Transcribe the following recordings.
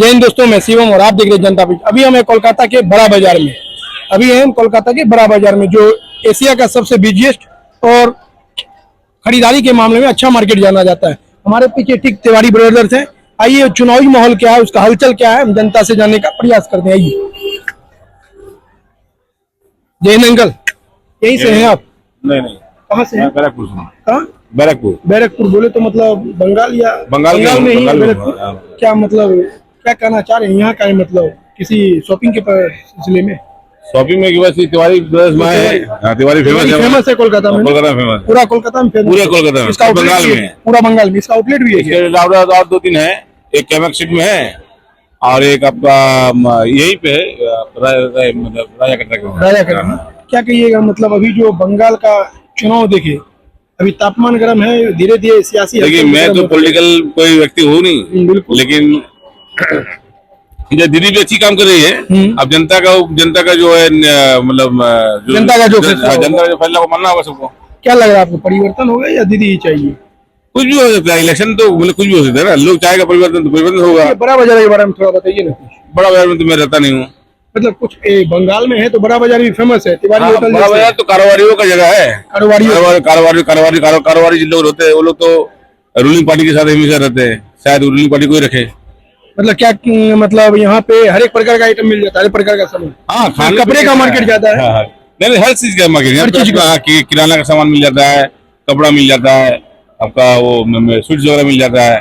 जय हिंद दोस्तों, मैं शिवम और आप देख रहे हैं जनता पिच। अभी हम हैं कोलकाता के बड़ा बाजार में। कोलकाता के बड़ा बाजार में जो एशिया का सबसे बिजिएस्ट और खरीदारी के मामले में अच्छा मार्केट जाना जाता है। हमारे पीछे ठीक तिवारी ब्रदर्स हैं। आइए चुनावी माहौल क्या है, उसका हलचल क्या है, हम जनता से जानने का प्रयास करते हैं। आइए। जय हिंद अंकल, यहीं से हैं आप? नहीं, कहाँ से हैं? बैरकपुर से। कहाँ? बैरकपुर बोले तो मतलब बंगाल या बंगाल में ही बंगाल में। बैरकपुर। क्या मतलब क्या कहना चाह रहे हैं यहाँ का? मतलब किसी शॉपिंग के सिलसिले में? शॉपिंग में वैसे तिवारी ब्रदर्स में है। हाँ, तिवारी फेमस है कोलकाता में। कोलकाता में फेमस, पूरा कोलकाता में फेमस, पूरे कोलकाता में। इसका बंगाल में, पूरा बंगाल में इसका आउटलेट भी है। इसके अलावा और दो तीन है। एक कैमक स्ट्रीट में है और एक आपका यही पे है राजा कटरा में। क्या कहिएगा, मतलब अभी जो बंगाल का चुनाव देखे, अभी तापमान गर्म है, धीरे धीरे सियासी। देखिए, मैं तो पॉलिटिकल कोई व्यक्ति हूँ नहीं, लेकिन दीदी भी अच्छी काम कर रही है। अब जनता का जो है मतलब जनता का जो फैसला को मानना होगा सबको। क्या लग रहा है आपको, परिवर्तन होगा या दीदी ही चाहिए? कुछ भी हो सकता है, इलेक्शन तो मतलब कुछ भी हो सकता है ना। लोग चाहेगा परिवर्तन तो परिवर्तन होगा। बड़ा बाजार के बारे में थोड़ा बताइए ना। बड़ा बाजार में तो मैं रहता नहीं हूँ। मतलब कुछ बंगाल में है तो बड़ा बाजार भी फेमस है। तिवारी होटल बड़ा बाजार तो कारोबारियों का जगह है। कारोबारी जिन लोग होते हैं वो लोग तो रूलिंग पार्टी के साथ हमेशा रहते हैं। शायद रूलिंग पार्टी को ही रखे। मतलब क्या, मतलब यहाँ पे हर एक प्रकार का आइटम मिल जाता है, हर एक प्रकार का सामान। हाँ, कपड़े का मार्केट ज्यादा है। नहीं, हर चीज का मार्केट, हर चीज का। किराना का सामान मिल जाता है, कपड़ा मिल जाता है, आपका वो स्वीट्स वगैरह मिल जाता है,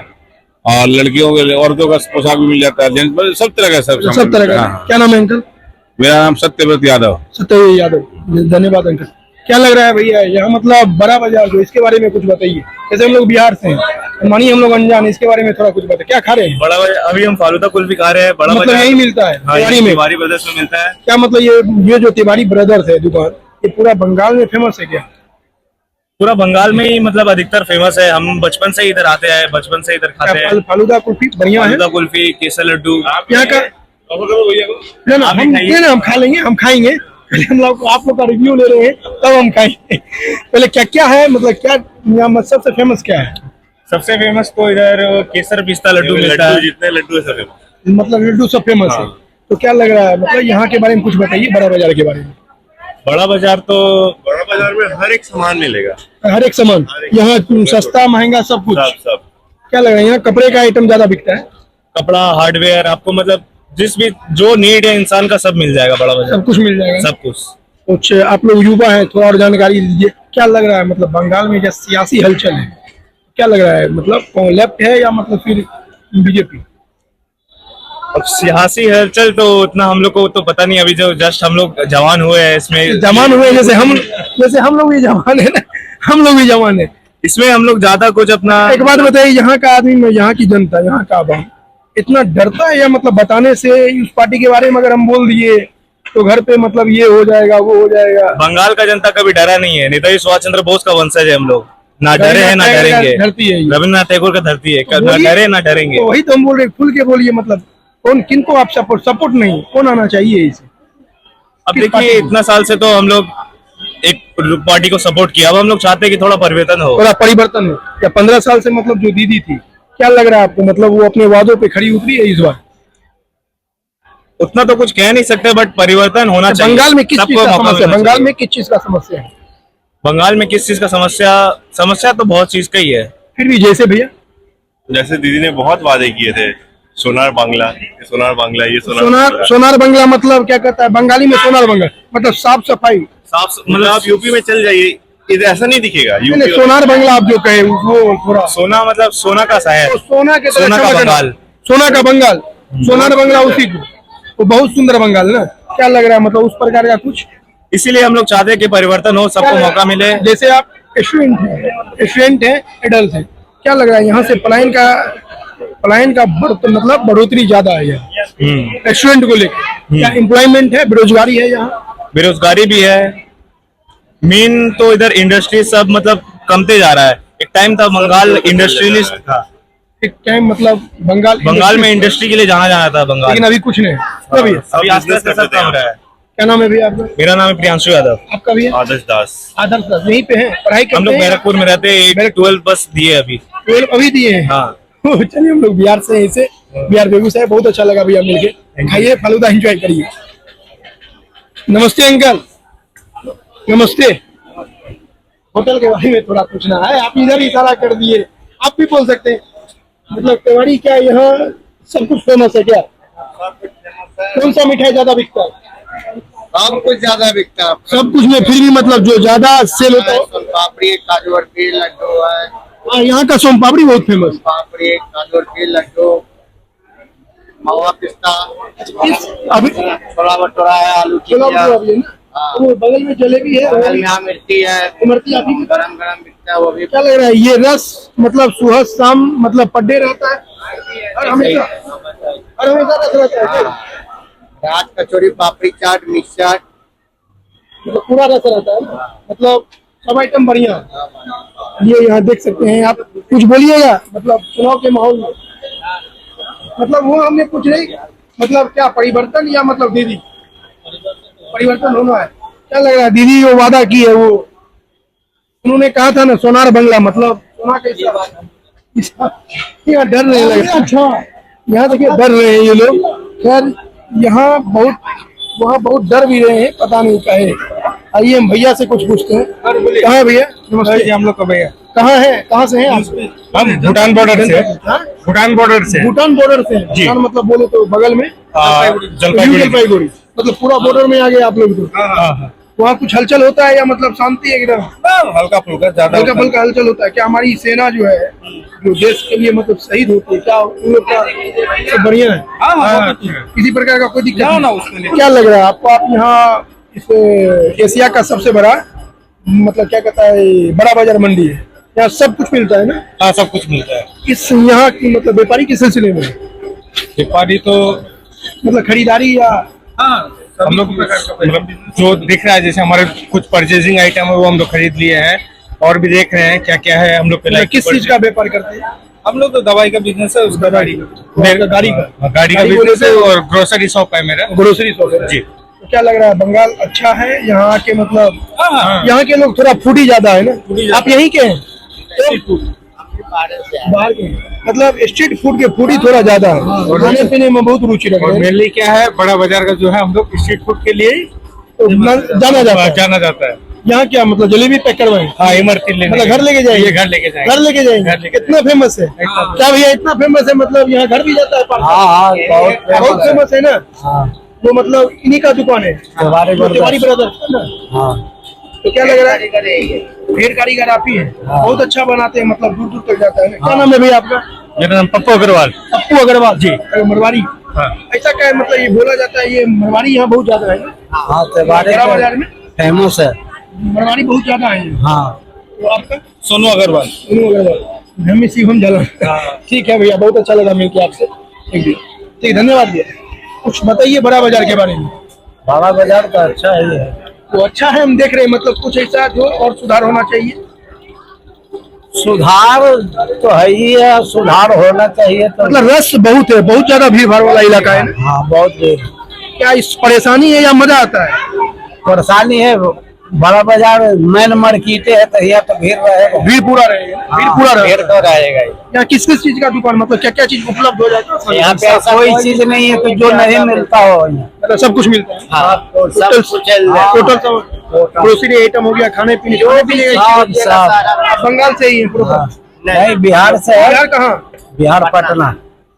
और लड़कियों के औरतों का पोशाक भी मिल जाता है, जेंट्स, सब तरह का सब तरह का। क्या नाम है अंकल? मेरा नाम सत्यव्रत यादव। धन्यवाद अंकल। क्या लग रहा है भैया यहाँ, मतलब बड़ा बाजार जो, इसके बारे में कुछ बताइए। जैसे हम लोग बिहार से हैं, मानिए हम लोग अनजान, इसके बारे में थोड़ा कुछ बताइए। क्या खा रहे हैं? बड़ा बाजार अभी हम फालूदा कुल्फी खा रहे हैं। बड़ा मतलब यही मिलता है? हाँ, तिवारी ब्रदर्स में मिलता है। क्या मतलब ये जो तिवारी ब्रदर्स है दुकान, ये पूरा बंगाल में फेमस है क्या? पूरा बंगाल में ही मतलब अधिकतर फेमस है। हम बचपन से इधर आते हैं, बचपन से इधर खाते हैं। फालूदा कुल्फी बढ़िया है। फालूदा कुल्फी, केसर लड्डू यहाँ का। हम खा लेंगे, हम खाएंगे। पहले हम लोग आप लोग का रिव्यू ले रहे हैं, तब हम खाएंगे। पहले क्या क्या है, मतलब क्या यहाँ सबसे फेमस क्या है? सबसे फेमस तो इधर केसर पिस्ता लड्डू मिलता है। जितने लड्डू है सब, मतलब लड्डू सब फेमस है। तो क्या लग रहा है, मतलब यहाँ के बारे में कुछ बताइए, बड़ा बाजार के बारे में। बड़ा बाजार में हर एक सामान मिलेगा। हर एक सामान यहाँ सस्ता महंगा सब कुछ। सब क्या लग रहा है यहाँ कपड़े का आइटम ज्यादा बिकता है? कपड़ा, हार्डवेयर, आपको मतलब जिस भी जो नीड है इंसान का सब मिल जाएगा बड़ा बाजार। सब कुछ मिल जाएगा, सब कुछ। कुछ आप लोग युवा है, थोड़ा और जानकारी दीजिए। क्या लग रहा है, मतलब बंगाल में जो सियासी हलचल है, क्या लग रहा है, मतलब कौन लेफ्ट है या मतलब फिर बीजेपी? अब सियासी हलचल तो उतना हम लोग को तो पता नहीं। अभी जो जस्ट हम लोग जवान हुए हैं, इसमें जवान हुए, जैसे हम लोग भी जवान है ना, हम लोग भी जवान है। इसमें हम लोग ज्यादा कुछ अपना। एक बात बताइए, यहाँ का आदमी, यहाँ की जनता, यहाँ का आवाम इतना डरता है या मतलब बताने से, उस पार्टी के बारे में अगर हम बोल दिए तो घर पे मतलब ये हो जाएगा, वो हो जाएगा? बंगाल का जनता कभी डरा नहीं है। नेताजी सुभाष चंद्र बोस का वंशज है हम लोग। ना डरे हैं ना डरेंगे। धरती है, रविन्द्रनाथ टैगोर का धरती है। ना डरे ना डरेंगे। तो वही तो हम बोल रहे, खुल के बोलिए। मतलब कौन, किनको आप सपोर्ट नहीं, कौन आना चाहिए इसे? अब देखिए, इतना साल से तो हम लोग एक पार्टी को सपोर्ट किया। अब हम लोग चाहते हैं कि थोड़ा परिवर्तन हो। थोड़ा परिवर्तन हो। या 15 साल से मतलब जो दीदी थी, क्या लग रहा है आपको, मतलब वो अपने वादों पे खड़ी उतरी है इस बार? उतना तो कुछ कह नहीं सकते, बट परिवर्तन होना चाहिए। बंगाल में किस चीज का समस्या है? बंगाल में किस चीज का समस्या है? बंगाल में किस चीज का समस्या तो बहुत चीज का ही है। फिर भी जैसे भैया, जैसे दीदी ने बहुत वादे किए थे, सोनार बांग्ला, ये सोनार बंगला मतलब क्या कहता है बंगाली में? सोनार बंगला मतलब साफ सफाई। मतलब आप यूपी में चल जाइए, इधर ऐसा नहीं दिखेगा। यूपी सोनार बंगला आप जो कहे वो थोड़ा सोना, मतलब सोना का शहर, सोना के सोना का बंगाल, सोना का बंगाल, सोनार बंगला उसी को, वो बहुत सुंदर बंगाल ना। क्या लग रहा है, मतलब उस प्रकार का कुछ? इसीलिए हम लोग चाहते हैं कि परिवर्तन हो, सबको मौका मिले। जैसे आप स्टूडेंट हैं, एडल्ट हैं, क्या लग रहा है यहाँ से पलायन का मतलब बढ़ोतरी ज्यादा है यहाँ स्टूडेंट को लेकर? क्या एम्प्लॉयमेंट है, बेरोजगारी है यहाँ? बेरोजगारी भी है। मेन तो इधर इंडस्ट्री सब मतलब कमते जा रहा है। एक टाइम था बंगाल इंडस्ट्रियलिस्ट था। एक टाइम मतलब बंगाल में इंडस्ट्री के लिए जाना था बंगाल, लेकिन अभी कुछ नहीं। अभी आस्ते आस्ते सब कम रहा है। क्या नाम है भैया आपका? मेरा नाम है प्रियांशु यादव। आपका भैया? आदर्श दास। यहीं पे है, पढ़ाई करते हैं? हम लोग बैरकपुर में रहते हैं। 12 बस दिए अभी। 12 अभी दिए हैं? हाँ। चलिए, हम लोग बिहार से हैं, इसे बिहार बेगूसराय। बहुत अच्छा लगा भैया मिलके। खाइए फालूदा, एंजॉय करिए। नमस्ते अंकल। नमस्ते। होटल के बारे में थोड़ा पूछना है, आप इधर इशारा कर दिए, आप भी बोल सकते हैं। मतलब केवाड़ी क्या यहाँ सब कुछ फेमस है क्या? कौन सा मिठाई ज्यादा बिकता है? सब कुछ ज्यादा बिकता है। सब कुछ में फिर भी मतलब जो ज्यादा सेल होता है? सोन पापड़ी, काजू बर्फी, लड्डू है। हाँ, यहाँ का सोन पापड़ी बहुत फेमस। पापड़ी, काजू बर्फी, लड्डू, मावा पिस्ता, अभी छोला भटूरा है, आलू छोला टिकिया, भटूरा भी है ना? हाँ। वो बगल में जलेबी है, बगल में इमरती है, इमरती आप ही की तरफ? गरम गरम बिकता है वो भी। क्या लग रहा है ये रस मतलब सुबह शाम मतलब पर डे रहता है? हर हमेशा रस रहता है क्या? रात कचौड़ी, पापड़ी चाट, मिक्स चाट, मतलब पूरा रस रहता है ना? मतलब सब आइटम बढ़िया है। ये यहाँ देख सकते हैं आप। कुछ बोलिएगा मतलब चुनाव के माहौल में, मतलब वो हमने कुछ नहीं, मतलब क्या परिवर्तन या मतलब दीदी परिवर्तन होना है? क्या लग रहा है दीदी जो वादा की है वो, उन्होंने कहा था ना सोनार बंगला, मतलब सोना कैसा यहाँ डर नहीं लग रहा? अच्छा, यहाँ देखिए डर रहे हैं ये लोग। खैर यहाँ बहुत, वहाँ बहुत डर भी रहे हैं, पता नहीं क्या है। आइए हम भैया से कुछ पूछते हैं। कहाँ है भैया? नमस्ते। हम लोग का भैया कहाँ है, कहाँ से हैं आप? हम भूटान बॉर्डर से। हाँ? भूटान बॉर्डर से। भूटान बॉर्डर से जी। भूटान मतलब बोले तो बगल में जलपाईगुड़ी, मतलब पूरा बॉर्डर में आ गए आप लोग तो। वहाँ कुछ हलचल होता है या मतलब शांति है एकदम? हल्का फुल्का, ज्यादा हल्का फुल्का हलचल होता है क्या? हमारी सेना जो है, जो देश के लिए मतलब शहीद होती है, क्या उन लोग का सब बढ़िया है? किसी प्रकार का कोई दिक्कत ना उसमें? क्या लग रहा है आपको? आप यहाँ इस एशिया का सबसे बड़ा मतलब क्या कहता है बड़ा बाजार मंडी है, यहाँ सब कुछ मिलता है ना? हाँ, सब कुछ मिलता है। इस यहाँ की मतलब व्यापारी के सिलसिले में व्यापारी तो मतलब खरीदारी या हम लोग मतलब जो दिख रहा है, जैसे हमारे कुछ परचेजिंग आइटम है वो हम लोग खरीद लिए हैं, और भी देख रहे हैं क्या क्या है हम लोग के मतलब किस चीज का व्यापार करते हैं? हम लोग तो दवाई का बिजनेस है, उसका गाड़ी गाड़ी का बिजनेस है, और ग्रोसरी शॉप है मेरा। ग्रोसरी शॉप है जी। तो क्या लग रहा है बंगाल अच्छा है? यहाँ के मतलब हाँ। यहाँ के लोग थोड़ा फूडी ज्यादा है ना? आप यहीं के हैं? बाहर के मतलब स्ट्रीट फूड के फूडी थोड़ा ज्यादा है, खाने पीने में बहुत रुचि रखते और हैं। मेनली क्या है, बड़ा बाजार का जो है हम लोग स्ट्रीट फूड के लिए ही तो जाना जाता है। यहाँ क्या मतलब जलेबी पैक करवाए? हाँ, इमरती लेने मतलब घर लेके जाएंगे? घर लेके जाएंगे। घर लेके जाएंगे। कितना फेमस है क्या भैया? इतना फेमस है मतलब यहाँ घर भी जाता है? हाँ, बहुत फेमस है ना? वो मतलब इन्हीं का दुकान है, तिवारी ब्रदर्स है ना? तो क्या लग रहा है ढेर कारीगर आप ही है? बहुत अच्छा बनाते हैं, मतलब दूर दूर तक जाता है ना? क्या नाम है भैया आपका? मेरा नाम पप्पू अग्रवाल। पप्पू अग्रवाल जी, मरवाड़ी। हाँ। ऐसा क्या है मतलब ये बोला जाता है ये मरवाड़ी यहाँ बहुत ज्यादा है ना? हाँ, बड़ा बाजार में फेमस है। मरवाड़ी बहुत ज्यादा है। हाँ, तो आपका? सोनू अग्रवाल। सोनू अग्रवाल। हम शिवम जालन। ठीक है भैया, बहुत अच्छा लगा मिलकर आपसे। ठीक, धन्यवाद भैया। कुछ बताइए बड़ा बाजार के बारे में। बड़ा बाजार का अच्छा ही है। तो अच्छा है, हम देख रहे हैं मतलब कुछ ऐसा जो और सुधार होना चाहिए। सुधार तो है ही है, सुधार होना चाहिए तो। मतलब रस बहुत है, बहुत ज्यादा भीड़ भाड़ वाला इलाका है ना? हाँ, बहुत देर। क्या इस परेशानी है या मजा आता है? परेशानी है। बड़ा बाजार मेन मार्केटे है तो यहाँ तो भीड़ रहेगा। भीड़ पूरा रहेगा, भीड़ पूरा भीड़ रहेगा। तो रहेगा ही। यहाँ किस किस चीज का दुकान मतलब क्या क्या चीज उपलब्ध हो जाता है? यहाँ पे ऐसा कोई चीज नहीं है कि जो नहीं मिलता हो यहाँ। मतलब सब कुछ मिलता है? हाँ, तो सब कुछ टोटल सब ग्रोसरी आइटम हो गया, खाने पीने सब। बंगाल से ही है पूरा? नहीं, बिहार से है। बिहार कहाँ? बिहार पटना।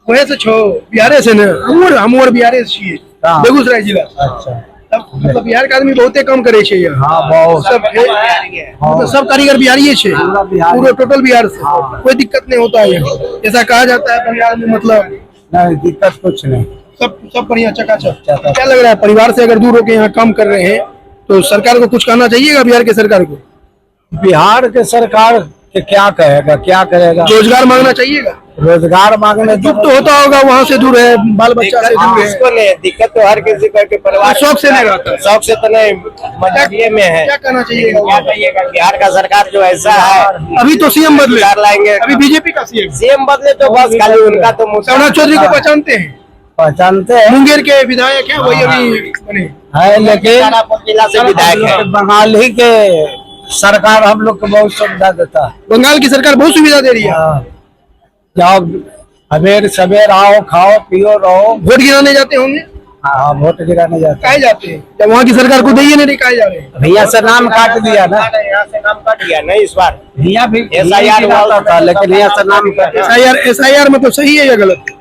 वहीं से छो बिहारे से न हमर बिहारे से छियै, कहाँ? बेगूसराय जिला। अच्छा। तब मतलब बिहार के आदमी बहुते कम करे छे यहाँ। हाँ, बहुत। सब मतलब सब कारीगर बिहारी छे, पूरे टोटल बिहार से। कोई दिक्कत नहीं होता है यहाँ। ऐसा कहा जाता है बंगाल में मतलब नहीं, दिक्कत कुछ नहीं। सब बढ़िया चकाचक। क्या लग रहा है परिवार से अगर दूर होकर यहाँ काम कर रहे हैं तो सरकार को कुछ कहना चाहिएगा? बिहार के सरकार को? बिहार के सरकार के क्या कहेगा, क्या करेगा? रोजगार मांगना चाहिएगा? रोजगार मांगने दुख तो होता होगा, वहाँ से दूर है, बाल बच्चा से दूर है। किसको नहीं, दिक्कत तो हर किसी के परिवार शौक से नहीं रहता है। शौक से तो नहीं, मजबूरी में है। क्या कहना चाहिएगा? लेकिन क्या कहिएगा, बिहार का सरकार जो ऐसा है, अभी तो सीएम बदले, सुधार लाएंगे। अभी बीजेपी का सीएम बदले तो बस खाली उनका तो शवनाथ चौधरी को पहचानते हैं? पहचानते हैं। मुंगेर के विधायक हैं, वही अभी बने है, लेकिन जिला से विधायक है। बंगाल ही के सरकार हम लोग को बहुत सुविधा देता है। बंगाल की सरकार बहुत सुविधा दे रही है। जब सवेर सवेर आओ, खाओ पियो रहो। वोट गिराने जाते होंगे? हाँ, वोट गिराने जाते काहे जाते हैं? जब वहाँ की सरकार को दी नहीं काहे जा रहे हैं? हैं। भैया से नाम काट दिया ना, यहाँ से नाम कट गया ना इस बार। भैया भी SIR गिराता था, लेकिन यहाँ से नाम काट। SIR मतलब सही है या गलत?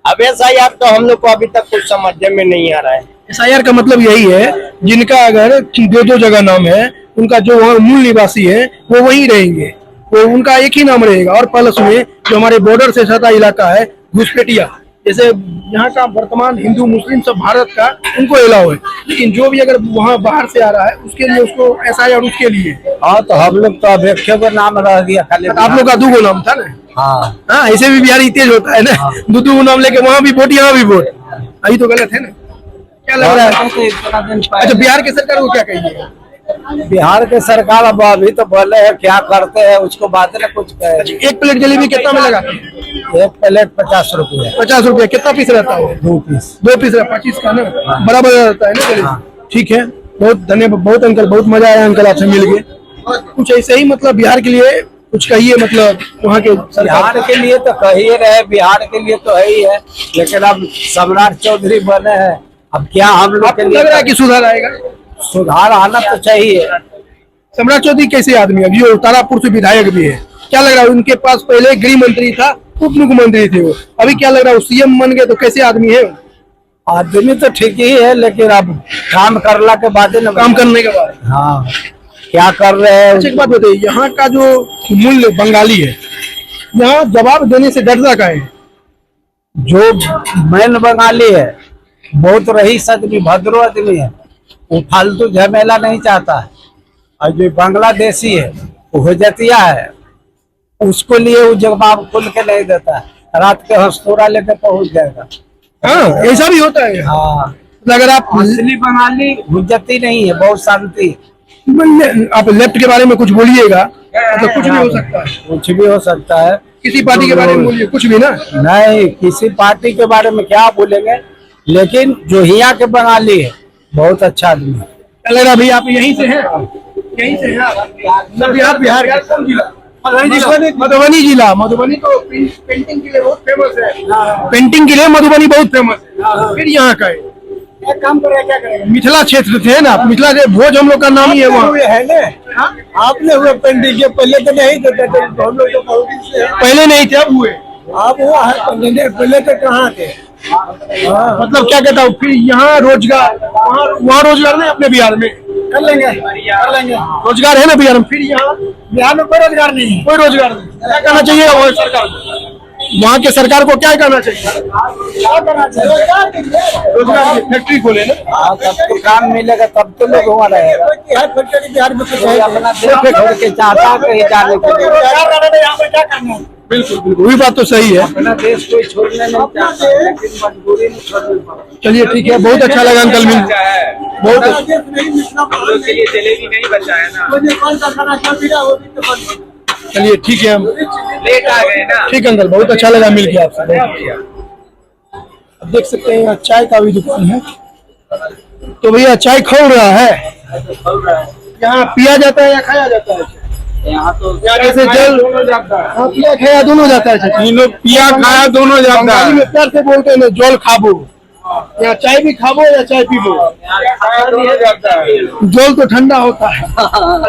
अब SIR तो हम लोग को अभी तक कुछ समझ में नहीं आ रहा है। SIR का मतलब यही है, जिनका अगर दो जगह नाम है, उनका जो वहाँ मूल निवासी है वो वहीं रहेंगे, वो उनका एक ही नाम रहेगा। और प्लस में जो हमारे बॉर्डर से सटा इलाका है घुसपैठिया, जैसे यहाँ का वर्तमान हिंदू मुस्लिम सब भारत का, उनको अलाउ है। लेकिन जो भी अगर वहाँ बाहर से आ रहा है उसके लिए उसको SIR उसके लिए। हाँ, तो हम लोग तो अब एक को नाम रह गया खाली। आप लोग का दो नाम था ना? हाँ, हाँ, ऐसे भी बिहारी तेज होता है ना, दो नाम लेके वहाँ भी वोट यहाँ भी वोट, यही तो गलत है ना? क्या लग रहा है? अच्छा, बिहार की सरकार को क्या कहिए? बिहार के सरकार अब अभी तो बोले है क्या करते हैं, उसको बाद में कुछ कहे। एक प्लेट जलेबी कितना में लगा? एक प्लेट 50 रुपये। 50 रुपया। कितना पीस रहता है? 2 पीस। 2 पीस 25 का ना, बराबर रहता है ना जलेबी। ठीक है, बहुत धन्यवाद, बहुत अंकल, बहुत मजा आया अंकल आपसे मिल के। कुछ ऐसे ही मतलब बिहार के लिए कुछ कहिए, मतलब वहाँ के बिहार के लिए तो कह ही रहे, बिहार के लिए तो है ही है, लेकिन अब सम्राट चौधरी बने हैं, अब क्या हम लोग के आपको लिए लग रहा है कि सुधार आएगा? सुधार आना तो चाहिए। सम्राट चौधरी कैसे आदमी है? अभी वो तारापुर से विधायक भी है, क्या लग रहा है? उनके पास पहले गृह मंत्री था, उप मुख्यमंत्री थे वो, अभी क्या लग रहा है वो CM बन गए, तो कैसे आदमी है? आदमी तो ठीक ही है, लेकिन अब काम करला के बाद न काम करने के बाद। हाँ, क्या कर रहे हैं? अच्छा, एक बात बताइए, यहाँ का जो मूल्य बंगाली है, यहाँ जवाब देने से डरता का है? जो मैन बंगाली है, बहुत रईस आदमी, भद्रो आदमी है, वो फालतू झमेला नहीं चाहता है। और जो बांग्लादेशी है, वो जतिया है, उसको लिए वो जवाब खुल के नहीं देता है, रात के हस्तूरा लेके पहुंच जाएगा। हाँ, ऐसा भी होता है। हाँ, अगर आप असली बंगाली हुज्जती नहीं है, बहुत शांति। आप लेफ्ट के बारे में कुछ बोलिएगा तो कुछ भी हो सकता है, कुछ भी हो सकता है। किसी पार्टी के बारे में बोलिए, कुछ भी ना। नहीं, किसी पार्टी के बारे में क्या बोलेंगे, लेकिन जो यहाँ के बंगाली है बहुत अच्छा आदमी है। क्या लग रहा भैया आप यहीं से हैं? यहीं से हैं? बिहार का कौन जिला? मधुबनी जिला। मधुबनी तो पेंटिंग के लिए बहुत फेमस है, पेंटिंग के लिए मधुबनी बहुत फेमस है। फिर यहाँ का है, एक काम कर रहे, क्या करेंगे? मिथिला क्षेत्र थे ना, मिथिला के भोज हम लोग का नाम ही है वहाँ है ना। आपने हुए पेंटिंग के पहले तो नहीं देते थे, हम लोग तो बहुत दिन से पहले नहीं थे, अब हुए। आप हुआ है, पहले तो कहाँ थे? मतलब क्या कहता हूँ, फिर यहाँ रोजगार, वहाँ रोजगार नहीं अपने बिहार में कर लेंगे, कर लेंगे। रोजगार है ना बिहार में, फिर यहाँ बिहार में कोई रोजगार नहीं है। कोई रोजगार नहीं। क्या करना चाहिए वहाँ सरकार को? वहाँ के सरकार को क्या करना चाहिए? क्या करना चाहिए? रोजगार की फैक्ट्री खोले ना। हाँ, तब तो काम मिलेगा, तब तो लोग वहाँ रहेगा। बिहार में कुछ अपना देश छोड़ के चाहता है कहीं जाने के लिए। बिल्कुल बिल्कुल, वही बात तो सही है। अपना देश कोई छोड़ने नहीं चाहता, लेकिन मजबूरी में छोड़ना पड़ता। चलिए ठीक है, बहुत अच्छा लगा अंकल मिल, बहुत के लिए जलेबी नहीं बचा है ना। चलिए ठीक है, हम लेट आ गए ना। ठीक अंकल, बहुत अच्छा लगा मिल के आपसे। अब देख सकते हैं यहाँ चाय का भी दुकान है, तो भैया चाय खोल रहा है, यहाँ पिया जाता है या खाया जाता है? यहाँ तो जैसे जल जाता है, हाँ, पिया खाया दोनों जाता है। इन लोग पिया खाया दोनों जाता है। बंगाली में प्यार से बोलते हैं जल खाबो, या चाय भी खाबो या चाय पीबो। जल तो ठंडा होता है,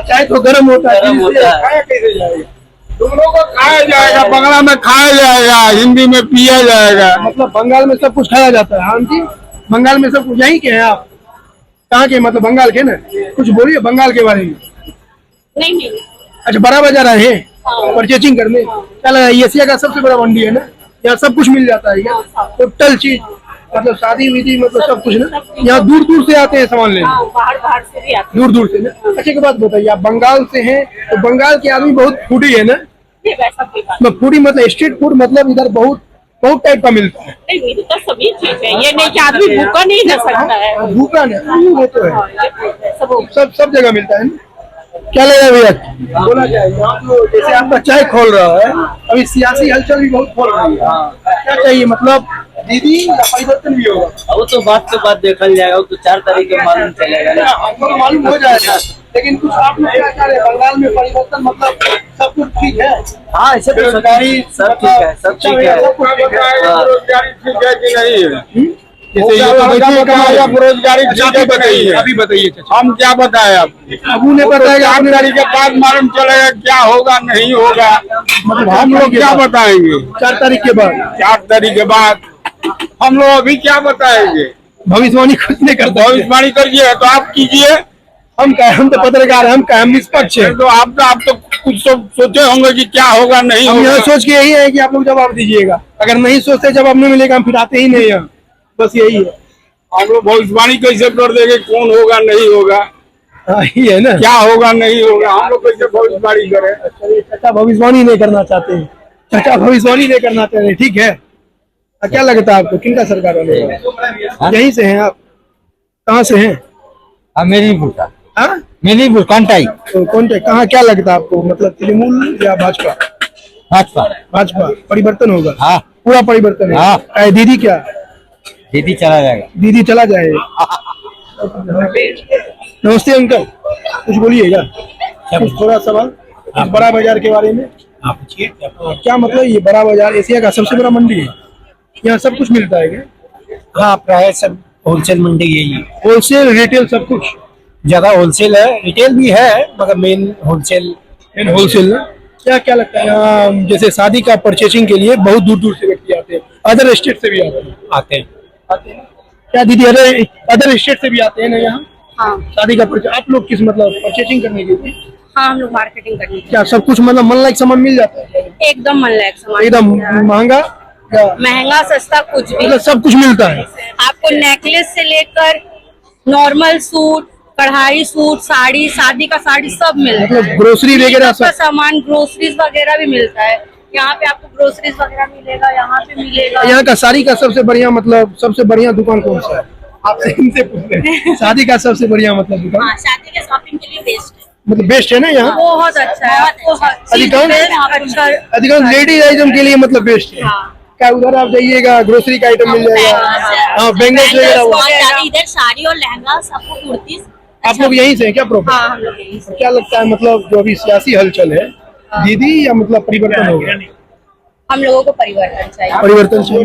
चाय तो गर्म होता है, खाया कैसे जाएगा? दोनों को खाया जाएगा, बंगला में खाया जाएगा, हिंदी में पिया जाएगा। मतलब बंगाल में सब कुछ खाया जाता है? हाँ जी, बंगाल में सब कुछ। यहीं के हैं आप? कहाँ के? मतलब बंगाल के ना, कुछ बोलिए बंगाल के बारे में। नहीं। अच्छा, बड़ा बाजार आए हैं परचेजिंग करने? क्या लगा, एशिया का सबसे बड़ा मंडी है ना, यहाँ सब कुछ मिल जाता है, टोटल चीज, मतलब शादी विधि, मतलब सब कुछ ना। यहाँ दूर दूर से आते हैं सामान लेने, बाहर से भी आते दूर दूर से ना। अच्छी बात बताइए, आप बंगाल से हैं, तो बंगाल के आदमी बहुत फूडी है ना? हैं, वैसा कोई बात मतलब फूडी मतलब स्ट्रीट फूड, मतलब इधर बहुत बहुत टाइप का मिलता है। नहीं। मिलता सभी चीज है, ये नहीं कि आदमी भूखा नहीं रह सकता है। भूखा नहीं, वो तो है, सब सब जगह मिलता है ना। क्या लगेगा भैया, बोला जाए यहाँ तो जैसे आपका चाय खोल रहा है, अभी सियासी हलचल भी बहुत खोल रही है, क्या चाहिए? मतलब दीदी या परिवर्तन भी होगा? वो तो बात देखा जाएगा, वो तो 4 तारीख को मालूम चलेगा ना। हमको तो मालूम हो जाएगा, लेकिन कुछ आप लोग क्या कह रहे हैं, बंगाल में परिवर्तन मतलब सब कुछ ठीक है? हाँ, ऐसे तो सरकारी सब ठीक है, सब ठीक है। सब कुछ ठीक है। बेरोजगारी ठीक है कि नहीं है? जैसे ये तो देखिए कहा बेरोजगारी ठीक है कि नहीं है? अभी बताइए, हम क्या बताएं आपको? अबू ने बताया 4 तारीख के बाद मालूम चलेगा क्या होगा नहीं होगा, मतलब हम लोग क्या बताएंगे? 4 तारीख के बाद 4 तारीख के बाद हम लोग अभी क्या बताएंगे? भविष्यवाणी कुछ नहीं करता। भविष्यवाणी करिए तो आप कीजिए। हम तो पत्रकार हैं, हम निष्पक्ष हैं। तो आप तो कुछ तो सोचे होंगे कि क्या होगा नहीं हम यहाँ होगा। सोच के यही है कि आप लोग जवाब दीजिएगा, अगर नहीं सोचते जवाब नहीं मिलेगा हम फिर आते ही नहीं यहाँ, बस यही है। हम लोग भविष्यवाणी कैसे कर देंगे कौन होगा नहीं होगा, हाँ ये है ना। क्या होगा नहीं होगा, हम लोग कैसे भविष्यवाणी करें? चाचा भविष्यवाणी नहीं करना चाहते हैं, चाचा भविष्यवाणी नहीं करना चाहते हैं, ठीक है। क्या लगता है आपको किनका सरकार बनेगा? यहीं से हैं आप? कहाँ से हैं? मेदिनीपुर का। हाँ, मेदिनीपुर कंटाई। तो कौन कहाँ क्या लगता है आपको, मतलब तृणमूल या भाजपा? भाजपा। भाजपा परिवर्तन होगा? हाँ। पूरा परिवर्तन है। हाँ। दीदी क्या? दीदी चला जाएगा। दीदी चला जाए। नमस्ते अंकल, कुछ बोलिएगा, कुछ थोड़ा सवाल इस बड़ा बाजार के बारे में। आप पूछिए। क्या मतलब ये बड़ा बाजार एशिया का सबसे बड़ा मंडी है, यहाँ सब कुछ मिलता है क्या? हाँ, प्राय सब होलसेल मंडी यही है। होलसेल रिटेल सब कुछ? ज्यादा होलसेल है, रिटेल भी है, मगर मेन होलसेल। होलसेल ना। क्या क्या लगता है यहाँ, जैसे शादी का परचेसिंग के लिए बहुत दूर दूर से व्यक्ति आते हैं, अदर स्टेट से भी आते हैं? क्या दीदी अदर स्टेट से भी आते हैं ना यहाँ? हाँ शादी का आप लोग किस मतलब परचेसिंग करने के लिए? हाँ, हम लोग मार्केटिंग करने के क्या सब कुछ मतलब मन लायक सामान मिल जाता है? लिए एकदम मन लायक सामान, एकदम महंगा या महंगा सस्ता कुछ भी। मतलब सब कुछ मिलता है? आपको नेकलेस से लेकर नॉर्मल सूट, कढ़ाई सूट, साड़ी, शादी का साड़ी सब मिलता है। मतलब ग्रोसरी वगैरह आपका सब? सामान ग्रोसरीज वगैरह भी मिलता है यहाँ पे, आपको ग्रोसरीज वगैरह मिलेगा, यहाँ पे मिलेगा। यहाँ का साड़ी का सबसे बढ़िया मतलब सबसे बढ़िया दुकान कौन सा है? आपसे इनसे पूछते हैं। शादी का सबसे बढ़िया मतलब दुकान, हाँ, शादी के शॉपिंग के लिए बेस्ट है, मतलब बेस्ट है ना यहाँ? बहुत अच्छा है। आपको हर चीज अच्छा। अधिकांश लेडीज आइटम के लिए मतलब बेस्ट है। हाँ। क्या उधर आप जाइएगा ग्रोसरी का आइटम मिल जाएगा? हाँ, बैंगल्स वगैरह वो। इधर साड़ी और लहंगा, सबको कुर्ती। आप लोग यहीं से हैं क्या प्रॉपर? हाँ, हम लोग यहीं से। क्या लगता है मतलब जो अभी सियासी हलचल है, दीदी या मतलब परिवर्तन होगा? हम लोगों को परिवर्तन चाहिए, परिवर्तन चाहिए,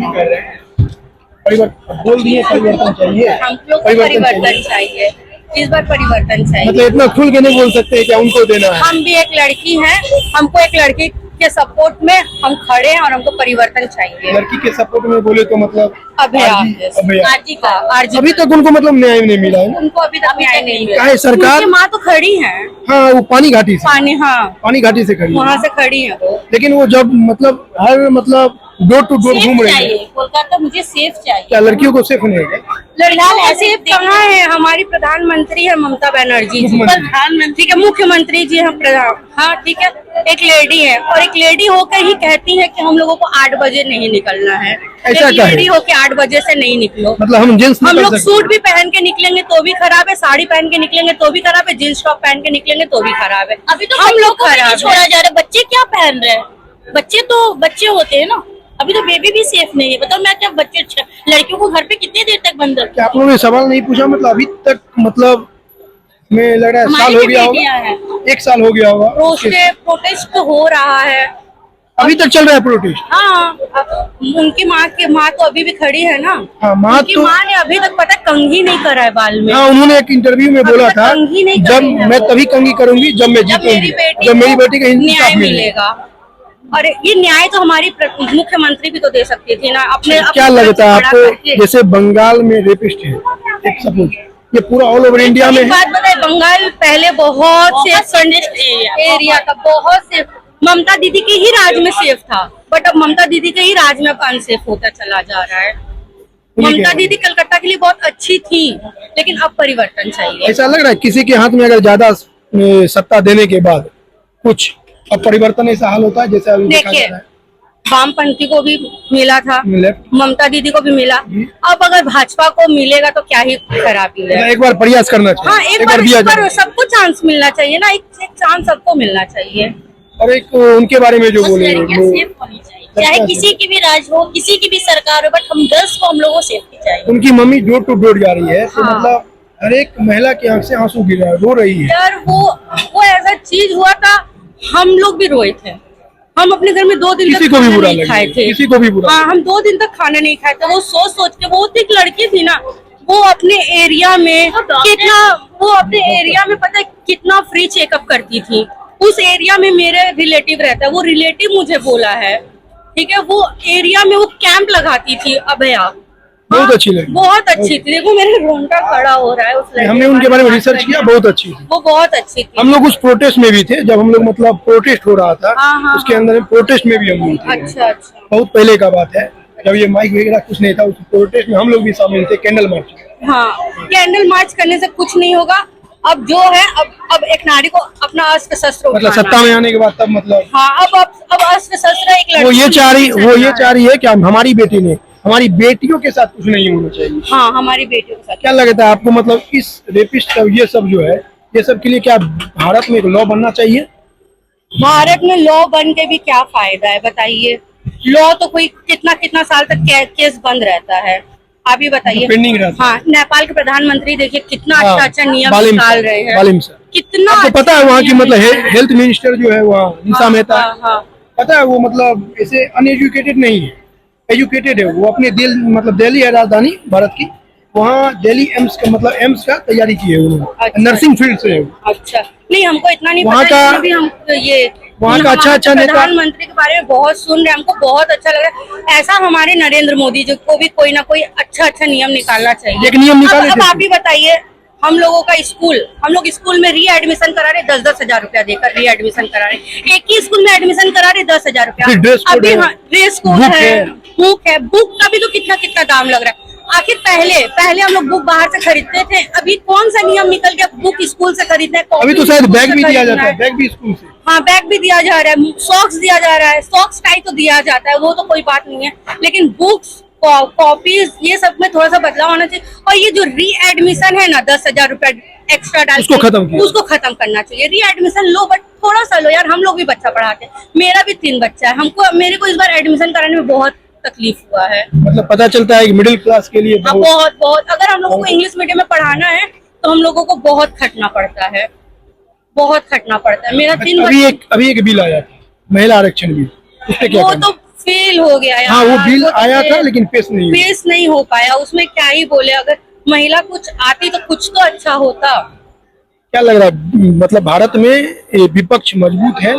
परिवर्तन बोल दिए, परिवर्तन चाहिए, हम लोग को परिवर्तन चाहिए, इस बार परिवर्तन चाहिए। मतलब इतना खुल के नहीं बोल सकते क्या उनको देना है? हम भी एक लड़की हैं, हमको एक लड़की के सपोर्ट में हम खड़े हैं और हमको परिवर्तन चाहिए। लड़की के सपोर्ट में बोले तो मतलब आरजी का अभी तक उनको मतलब न्याय नहीं मिला है। उनको अभी तक न्याय नहीं मिला। काहे सरकार? उनकी माँ तो खड़ी है, हाँ वो पानी घाटी से, पानी, हाँ पानी घाटी से खड़ी है। वहाँ से खड़ी है वो। लेकिन वो जब मतलब हर मतलब डोर टू डोर घूम रही है। कोलकाता मुझे सेफ चाहिए। क्या लड़कियों को सेफ नहीं है? फिलहाल ऐसे कहाँ है, हमारी प्रधानमंत्री है ममता बनर्जी जी, प्रधानमंत्री के मुख्यमंत्री जी हम प्रधान, हाँ ठीक है, एक लेडी है और एक लेडी होकर ही कहती है कि हम लोगों को 8 बजे नहीं निकलना है। ऐसा क्या है? लेडी होकर 8 बजे से नहीं निकलो। मतलब हम जेंट्स हम लोग सूट भी पहन के निकलेंगे तो भी खराब है, साड़ी पहन के निकलेंगे तो भी खराब है, जींस टॉप पहन के निकलेंगे तो भी खराब है। अभी तो हम लोग खराब छोड़ा जा रहा है। बच्चे क्या पहन रहे हैं? बच्चे तो बच्चे होते हैं ना, अभी तो बेबी भी सेफ नहीं है। बताओ मैं क्या, बच्चे लड़कियों को घर पे कितने देर तक बंद रखें? क्या आप लोगों ने सवाल नहीं पूछा? मतलब अभी तक मतलब मैं लग रहा है साल हो गया होगा, 1 साल हो गया होगा। प्रोटेस्ट तो हो रहा है, अभी तक चल रहा है प्रोटेस्ट? हाँ, उनकी माँ तो अभी भी खड़ी है ना। हाँ, माँ उनकी तो माँ ने अभी तक पता कंघी नहीं करा है बाल में। हाँ, उन्होंने एक इंटरव्यू में बोला था कंघी नहीं जब करी है मैं वो। तभी कंघी करूंगी जब मैं जब मेरी जीतूंगी, जब मेरी बेटी का न्याय इंसाफ मिलेगा। मिलेगा। और ये न्याय तो हमारी मुख्यमंत्री भी तो दे सकती थी ना। अपने क्या लगता है खड़ा आपको, करके। जैसे बंगाल में रेपिस्ट है एक सपोज, ये पूरा ऑल ओवर इंडिया में एक है? बात बताए, बंगाल पहले बहुत सेफ एरिया था, बहुत सेफ, ममता दीदी के ही राज में सेफ था, बट अब ममता दीदी के ही राज में अनसेफ होता चला जा रहा है। ममता दीदी कलकत्ता के लिए बहुत अच्छी थी, लेकिन अब परिवर्तन चाहिए। ऐसा लग रहा है किसी के हाथ में अगर ज्यादा सत्ता देने के बाद कुछ अब परिवर्तन ऐसा हाल होता है जैसे अभी देखा जा देखिए, रहा है। वामपंथी को भी मिला था, लेफ्ट ममता दीदी को भी मिला, अब अगर भाजपा को मिलेगा तो क्या ही खराबी है। एक बार प्रयास करना चाहिए। हाँ, एक बार दिया इस बार जाए। सबको चांस मिलना चाहिए ना, एक चांस सबको मिलना चाहिए। और एक उनके बारे में जो बोले लड़कियां सेफ होनी चाहिए। चाहे किसी की भी राज हो, किसी की भी सरकार हो, बट हम गर्ल्स को हम लोगों को सेफ्टी चाहिए। उनकी मम्मी डोर टू डोर जा रही है, तो हाँ। मतलब हर एक महिला की आंख से आंसू गिर रहा है, रो रही है। यार वो ऐसा चीज हुआ था, हम लोग भी रोए थे। हम अपने घर में 2 दिन किसी तक को भी खाना बुरा नहीं लगे, खाए थे। किसी को भी बुरा हाँ, हम 2 दिन तक खाना नहीं खाए थे। वो सोच के, वो एक लड़की थी ना, वो अपने एरिया में पता है कितना फ्री चेकअप करती थी। उस एरिया में मेरे रिलेटिव रहता है, वो रिलेटिव मुझे बोला है, ठीक है, वो एरिया में वो कैंप लगाती थी अभया। बहुत अच्छी लगी, बहुत अच्छी थी। देखो मेरे रोंगटा खड़ा हो रहा है उस लड़की हमने उनके बारे में रिसर्च किया, बहुत अच्छी थी। वो बहुत अच्छी थी। हम लोग उस प्रोटेस्ट में भी थे, जब हम लोग मतलब प्रोटेस्ट हो रहा था, हाँ, उसके अंदर प्रोटेस्ट में भी हम लोग थे। अच्छा। बहुत पहले का बात है, जब ये माइक वगैरह कुछ नहीं था, उस प्रोटेस्ट में हम लोग भी शामिल थे, कैंडल मार्च। हाँ, कैंडल मार्च करने से कुछ नहीं होगा। अब जो है, अब एक नारी को अपना अस्त्र शस्त्र मतलब उठाना सत्ता में आने के बाद तब मतलब हाँ, अब अस्त्र शस्त्र एक लड़की वो ये चाह रही है। है कि हमारी बेटी ने, हमारी बेटियों के साथ कुछ नहीं होना चाहिए। हाँ, हमारी बेटियों के साथ। क्या लगता है आपको, मतलब इस रेपिस्ट ये सब जो है, ये सब के लिए क्या भारत में एक लॉ बनना चाहिए? भारत में लॉ बन के भी क्या फायदा है बताइए? लॉ तो कोई कितना साल तक केस बंद रहता है, आप ही बताइए। पेंडिंग रहता है। हाँ, नेपाल के प्रधानमंत्री देखिए कितना हाँ, अच्छा नियम बालिम निकाल सर, रहे हैं। बालिम सर। कितना आपको पता है अच्छा वहाँ की नियम मतलब निकाल रहे हैं। हेल्थ मिनिस्टर जो है वहाँ निशा मेहता, हाँ। पता है वो मतलब ऐसे अनएजुकेटेड नहीं है, एजुकेटेड है। वो अपने दिल्ली है राजधानी भारत की, वहाँ दिल्ली एम्स का मतलब एम्स का तैयारी की है उन्होंने, अच्छा। नर्सिंग फील्ड से है वो। अच्छा, नहीं हमको इतना नहीं वहाँ पता। का- इसमें भी हम ये वहाँ का अच्छा नेता- प्रधानमंत्री के बारे में बहुत सुन रहे हैं, हमको बहुत अच्छा लग रहा है। ऐसा हमारे नरेंद्र मोदी जी को भी कोई ना कोई अच्छा नियम निकालना चाहिए। एक नियम निकाले अब थे। आप ही बताइए, हम लोगों का हम लोग स्कूल में री एडमिशन करा रहे 10-10 हजार रुपया देकर री एडमिशन करा रहे। एक ही स्कूल में एडमिशन करा रहे 10,000 रुपया। फिर ड्रेस कोड अभी है, हाँ, ड्रेस कोड बुक है, है। बुक का भी तो कितना दाम लग रहा है। आखिर पहले हम लोग बुक बाहर से खरीदते थे, अभी कौन सा नियम निकल गया बुक स्कूल से खरीदना है? अभी तो शायद स्कूल बैग से भी दिया खरीदना जाता है, बैग भी स्कूल से। हाँ, बैग भी दिया जा रहा है, सॉक्स दिया जा रहा है, सॉक्स टाई तो दिया जाता है, वो तो कोई बात नहीं है, लेकिन बुक्स, कॉपीज, ये सब में थोड़ा सा बदलाव होना चाहिए। और ये जो री एडमिशन है ना, 10,000 रुपया एक्स्ट्रा डाल उसको खत्म करना चाहिए। री एडमिशन लो, बट थोड़ा सा लो यार। हम लोग भी बच्चा पढ़ाते हैं, मेरा भी 3 बच्चा है, मेरे को इस बार एडमिशन कराने में बहुत तकलीफ हुआ है। मतलब पता चलता है कि मिडिल क्लास के लिए हाँ, बहुत अगर हम लोगों को इंग्लिश मीडियम में पढ़ाना है तो हम लोगों को बहुत खटना पड़ता है, बहुत खटना पड़ता है। मेरा 3 अभी एक बिल आया था, महिला आरक्षण बिल, उस पे क्या वो कहना? तो फेल हो गया यार। हाँ, वो बिल तो आया था फेल- लेकिन पेश नहीं हुआ। हो पाया। उसमें क्या ही बोले, अगर महिला कुछ आती तो कुछ तो अच्छा होता। क्या लग रहा है, मतलब भारत में ये विपक्ष मजबूत है,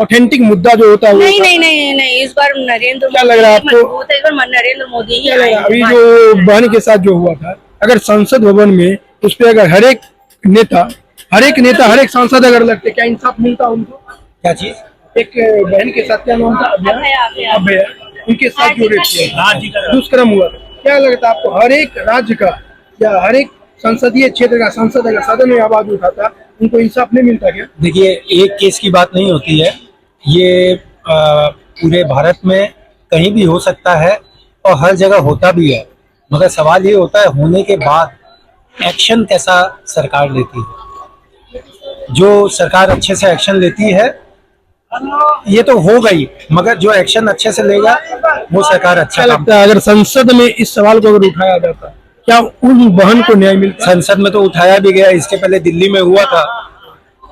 ऑथेंटिक मुद्दा जो होता है वो नहीं, इस बार नरेंद्र क्या लग रहा है आपको? मजबूत है, इस बार नरेंद्र मोदी ही क्या लग रहा है? आएंगे। अभी जो बहन के साथ जो हुआ था, अगर संसद भवन में उस पे अगर हर एक नेता हर एक सांसद अगर लगते, क्या इंसाफ मिलता उनको? क्या चीज? एक बहन के साथ क्या नाम था, अभया। अभया, उनके साथ जो रेप किया, दुष्कर्म हुआ, क्या लगता है आपको? हर एक राज्य का या हर एक संसदीय क्षेत्र का सांसद अगर सदन में आवाज उठाता, उनको इंसाफ नहीं मिलता क्या? देखिए, एक केस की बात नहीं होती है, ये पूरे भारत में कहीं भी हो सकता है और हर जगह होता भी है, मगर सवाल ये होता है होने के बाद एक्शन कैसा सरकार लेती है। जो सरकार अच्छे से एक्शन लेती है ये तो हो गई, मगर जो एक्शन अच्छे से लेगा वो सरकार अच्छा क्या काम। लगता है अगर संसद में इस सवाल को अगर उठाया जाता, क्या उन बहन को न्याय मिलता? संसद में तो उठाया भी गया, इसके पहले दिल्ली में हुआ था,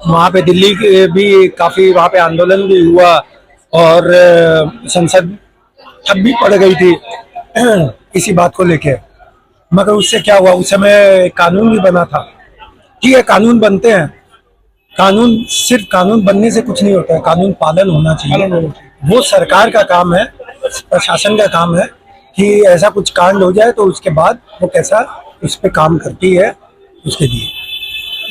वहाँ पे दिल्ली के भी काफी वहाँ पे आंदोलन भी हुआ और संसद ठप भी पड़ गई थी इसी बात को लेके, मगर उससे क्या हुआ, उस समय कानून भी बना था। ठीक है, कानून बनते हैं, कानून सिर्फ कानून बनने से कुछ नहीं होता है, कानून पालन होना चाहिए। वो सरकार का काम है, प्रशासन का काम है कि ऐसा कुछ कांड हो जाए तो उसके बाद वो कैसा उस पे काम करती है, उसके लिए।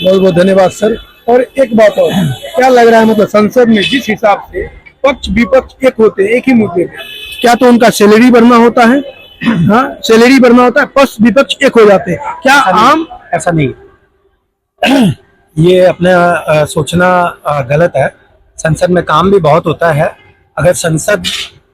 बहुत बहुत धन्यवाद सर। और एक बात और, क्या लग रहा है मतलब संसद में जिस हिसाब से पक्ष विपक्ष एक होते हैं एक ही मुद्दे पे, क्या तो उनका सैलरी बढ़ना होता है? हाँ, सैलरी बढ़ना होता है, पक्ष विपक्ष एक हो जाते हैं, क्या आम? ऐसा नहीं ये अपना सोचना गलत है। संसद में काम भी बहुत होता है, अगर संसद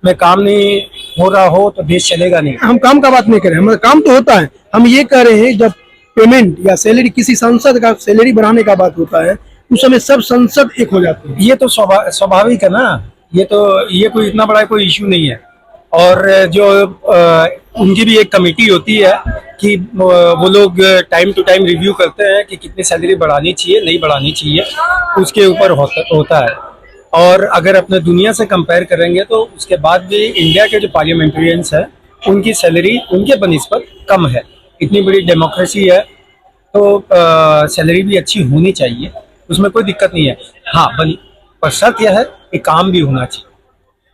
में काम नहीं हो रहा हो तो देश चलेगा नहीं। हम काम का बात नहीं कर रहे हैं, मतलब काम तो होता है, हम ये कह रहे हैं जब पेमेंट या सैलरी किसी सांसद का सैलरी बढ़ाने का बात होता है उस समय सब संसद एक हो जाते हैं। ये तो स्वाभाविक है ना, ये कोई इतना बड़ा कोई इशू नहीं है। और जो उनकी भी एक कमेटी होती है कि वो लोग टाइम टू टाइम रिव्यू करते हैं कि कितनी सैलरी बढ़ानी चाहिए, नहीं बढ़ानी चाहिए, उसके ऊपर होता है। और अगर अपने दुनिया से कंपेयर करेंगे तो उसके बाद भी इंडिया के जो पार्लियामेंटेरियंस हैं उनकी सैलरी उनके बनिस्बत कम है। इतनी बड़ी डेमोक्रेसी है तो सैलरी भी अच्छी होनी चाहिए, उसमें कोई दिक्कत नहीं है। हाँ, पर शर्त यह है कि काम भी होना चाहिए।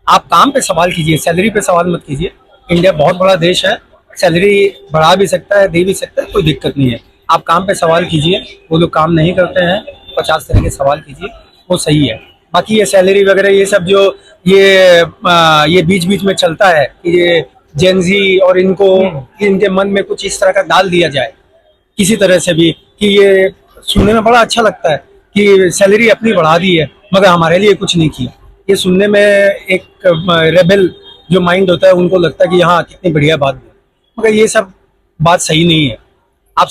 आप काम पे सवाल कीजिए, सैलरी पे सवाल मत कीजिए। इंडिया बहुत बड़ा देश है, सैलरी बढ़ा भी सकता है, दे भी सकता है, कोई दिक्कत नहीं है। आप काम पे सवाल कीजिए, वो लोग काम नहीं करते हैं 50 तरह के सवाल कीजिए, वो सही है। बाकी ये सैलरी वगैरह ये सब जो ये बीच बीच में चलता है कि ये जेनजी और इनके मन में कुछ इस तरह का डाल दिया जाए किसी तरह से भी, कि ये सुनने में बड़ा अच्छा लगता है कि सैलरी अपनी बढ़ा दी है मगर हमारे लिए कुछ नहीं किया। ये सुनने में एक रेबेल जो माइंड होता है उनको लगता है कि हाँ कितनी बढ़िया बात है, मगर ये सब बात सही नहीं है। आप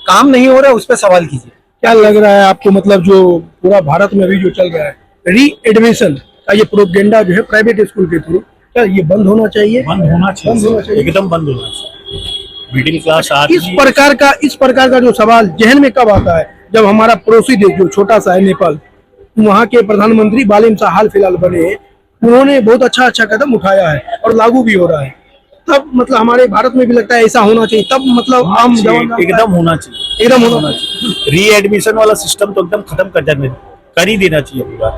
काम नहीं हो रहा है उस पर सवाल कीजिए। क्या लग रहा है आपको, मतलब जो पूरा भारत में अभी जो चल रहा है री एडमिशन का ये प्रोपेगेंडा जो है प्राइवेट स्कूल के थ्रू, क्या ये बंद होना चाहिए? बंद होना चाहिए, एकदम बंद होना चाहिए। मिडिल क्लास इस प्रकार का जो सवाल जहन में कब आता है? जब हमारा पड़ोसी देश जो छोटा सा है नेपाल, वहाँ के प्रधानमंत्री बालेन शाह हाल फिलहाल बने, उन्होंने बहुत अच्छा कदम उठाया है और लागू भी हो रहा है। तब मतलब हमारे भारत में भी लगता है ऐसा होना चाहिए, तब मतलब आम एकदम होना चाहिए, एकदम होना चाहिए। री एडमिशन वाला सिस्टम तो एकदम खत्म कर ही देना चाहिए पूरा।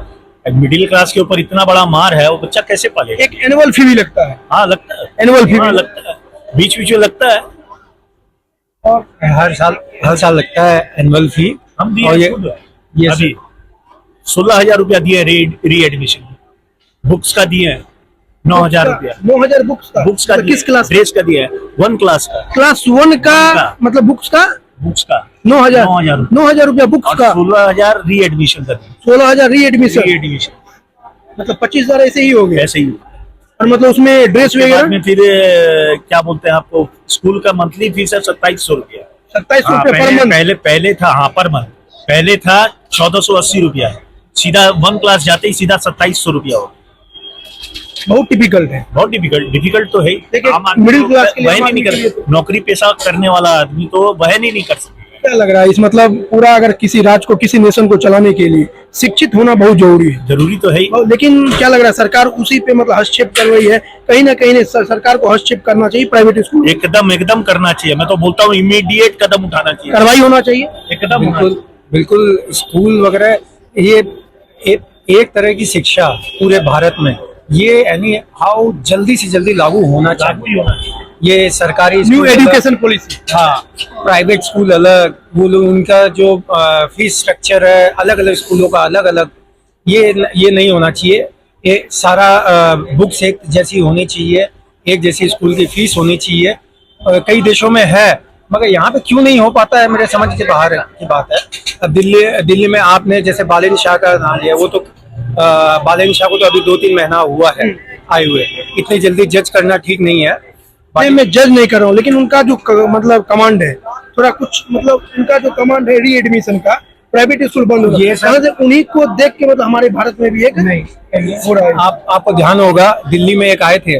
मिडिल क्लास के ऊपर इतना बड़ा मार है, वो बच्चा कैसे पालेगा? एक एनुअल फी भी लगता है। हाँ लगता है, एनुअल फी भी लगता है, बीच में लगता है, और हर साल लगता है एनुअल फी। हम दिए और ये अभी 16,000 रुपया दिए री एडमिशन, बुक्स का दिए 9,000 रुपया, 9,000 बुक्स का तो किस क्लास? ड्रेस का दिया है, 1 क्लास का, क्लास 1 का मतलब बुक्स का 9,000 रुपया बुक्स का, 16,000 री एडमिशन का, 16,000 री एडमिशन, मतलब 25,000 ऐसे ही हो गए। ऐसे ही। और मतलब उसमें ड्रेस वगैरह में फिर क्या बोलते हैं आपको, स्कूल का मंथली फीस है 2700 रुपया, 2700 रुपया पर मंथ। पहले था, हाँ पर मंथ पहले था 1480 रुपया, सीधा 1 क्लास जाते ही सीधा 2700 रुपया हो। बहुत डिफिकल्ट है, बहुत डिफिकल्ट तो है। मिडिल क्लास के लिए वहन ही नहीं कर, नौकरी पेशा करने वाला आदमी तो वहन ही नहीं कर सकता। क्या लग रहा है इस मतलब पूरा अगर किसी राज्य को, किसी नेशन को चलाने के लिए शिक्षित होना बहुत जरूरी है? जरूरी तो है ही। लेकिन क्या लग रहा है सरकार उसी पे मतलब हस्तक्षेप कर रही है? कहीं ना कहीं सरकार को हस्तक्षेप करना चाहिए प्राइवेट स्कूल, एकदम करना चाहिए। मैं तो बोलता हूँ इमीडिएट कदम उठाना चाहिए, कार्रवाई होना चाहिए एकदम। बिल्कुल स्कूल वगैरह ये एक तरह की शिक्षा पूरे भारत में ये यानी हाउ जल्दी से जल्दी लागू होना चाहिए। ये सरकारी न्यू एजुकेशन पॉलिसी। हाँ, प्राइवेट स्कूल अलग, वो लोग उनका जो फीस स्ट्रक्चर है अलग अलग स्कूलों का अलग अलग, ये नहीं होना चाहिए। ये सारा बुक्स एक जैसी होनी चाहिए, एक जैसी स्कूल की फीस होनी चाहिए। कई देशों में है मगर यहाँ पे क्यों नहीं हो पाता है, मेरे समझ के बाहर की बात है। अब दिल्ली में आपने जैसे बालेन शाह का नाम लिया, वो तो बालेन शाह को तो अभी 2-3 महीना हुआ है आए हुए, इतनी जल्दी जज करना ठीक नहीं है। मैं जज नहीं कर रहा हूँ, लेकिन उनका जो मतलब कमांड है थोड़ा कुछ, मतलब उनका जो कमांड है री एडमिशन का, प्राइवेट स्कूल बंद हो ये सब उन्हीं को देख के मतलब हमारे भारत में भी एक नहीं हो रहा है। आपको ध्यान होगा दिल्ली में एक आए थे,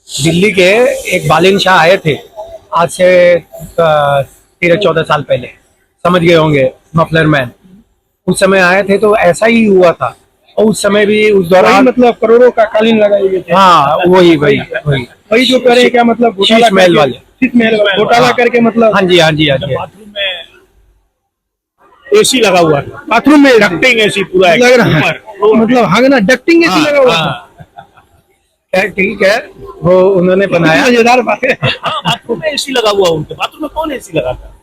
दिल्ली के एक बालेन शाह आए थे आज से 13-14 साल पहले, समझ गए होंगे, मफलर मैन। उस समय आए थे तो ऐसा ही हुआ था, और उस समय भी उस दौरान मतलब करोड़ों का कालीन लगाए गए थे। हाँ वही जो करे क्या मतलब शीश महल वाले, घोटाला करके मतलब। हाँ जी। बाथरूम में एसी लगा हुआ है, बाथरूम में डक्टिंग एसी पूरा लग रहा है, मतलब हाँ ना डक्टिंग एसी लगा हुआ है। ठीक है, वो उन्होंने बनाया। मजेदार बात है। बाथरूम में एसी लगा हुआ, उनके बाथरूम में कौन एसी लगाता?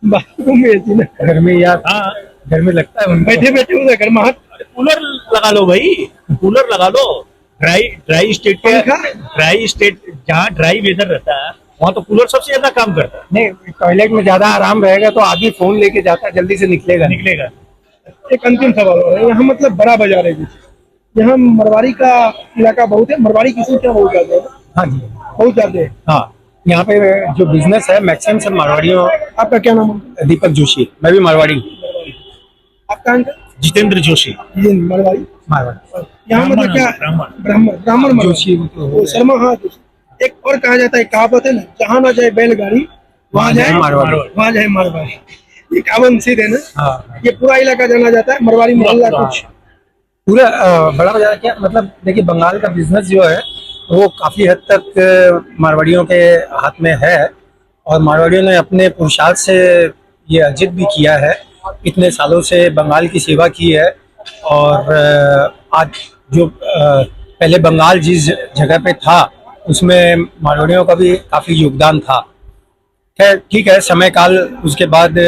बाथरूम में एसी ना, घर में यार, घर में लगता है बैठे उधर घर में कूलर लगा लो भाई, कूलर लगा लो। ड्राई स्टेट जहाँ ड्राई वेदर रहता है वहाँ तो कूलर सबसे ज्यादा काम करता है। नहीं, टॉयलेट में ज्यादा आराम रहेगा तो आदमी फोन लेके जाता है, जल्दी से निकलेगा। एक अंतिम सवाल है, यहाँ मतलब बड़ा बाजार है, यहाँ मरवाड़ी का इलाका बहुत है, मरवाड़ी की संख्या बहुत ज्यादा है। हाँ जी, बहुत ज्यादा है। हाँ, यहाँ पे जो बिजनेस है मैक्सिमम सब मारवाड़ियों। आपका क्या नाम है? दीपक जोशी। मैं भी मारवाड़ी। आपका? जितेंद्र जोशी। ये मारवाड़ी मारवाड़ी। यहाँ मतलब क्या ब्राह्मण। ब्राह्मण ब्राह्मण जोशी वो शर्मा, हाँ जोशी। एक और कहा जाता है, कहावत है ना, जहाँ ना जाए बैलगाड़ी वहाँ जाए मारवाड़ी। वहाँ जाए मारवाड़ी। ये कहावत सीध है ना। हाँ, ये पूरा इलाका जाना जाता है मारवाड़ी मोहल्ला पूरा। कुछ। पूरा बड़ा बाजार क्या मतलब, देखिए बंगाल का बिजनेस जो है वो काफी हद तक मारवाड़ियों के हाथ में है, और मारवाड़ियों ने अपने पुरुषार्थ से ये अर्जित भी किया है, इतने सालों से बंगाल की सेवा की है। और आज जो पहले बंगाल जिस जगह पे था उसमें मारवाड़ियों का भी काफी योगदान था। खैर ठीक है, समय काल उसके बाद